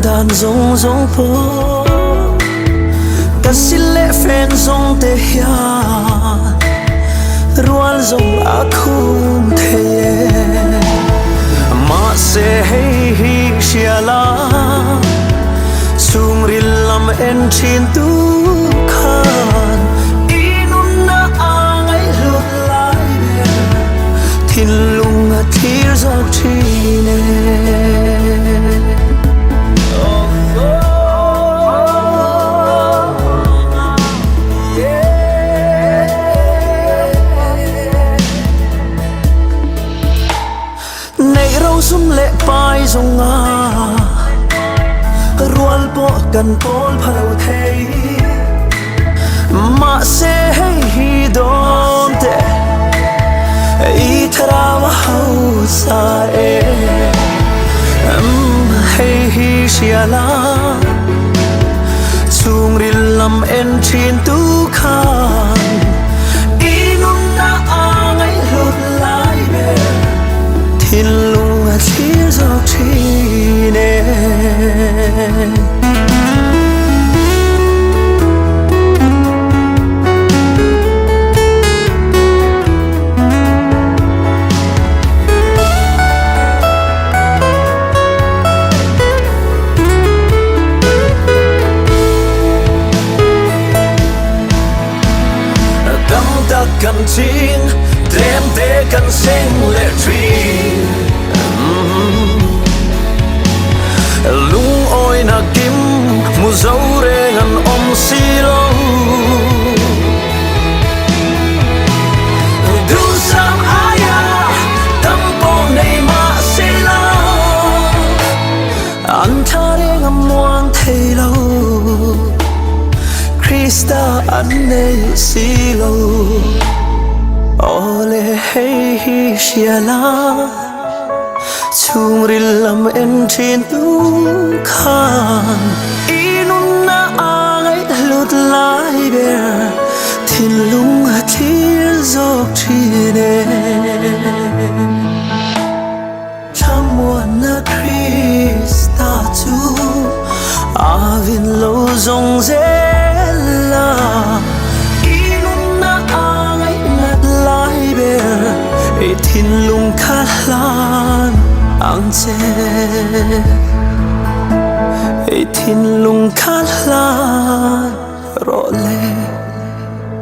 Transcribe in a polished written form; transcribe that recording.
đàn rong rong phố cắt xin lệ phen rong tê ya rual rong akum thế mà sẽ hay hi xiala sung rilam en chin tu khan inun na angai lut lai thin lung a thir zok chine sum lệ pai zong a rual po kan pol phalo thei ma se hi don te I thara wa hau sa e hey hi xiala chung rilam en chin tu khan inun na angai lut lai be thin Tears of teenage Cắm ta cần chín đêm để cần sinh lệ tree lung oi na kim mu dấu re ngan om si lo du sam aya tam po nei ma si lo an tha re ngam muang thei lo Krista an nei si lo ole hey hi xiala chung rilam en chin tu khan inun na angai lut lai ber thin lung a thir zok chine chamuan na Krista tu avin lo zong zela inun na angai lat lai ber e thin lung khalan ang che e thin lung khalan ro le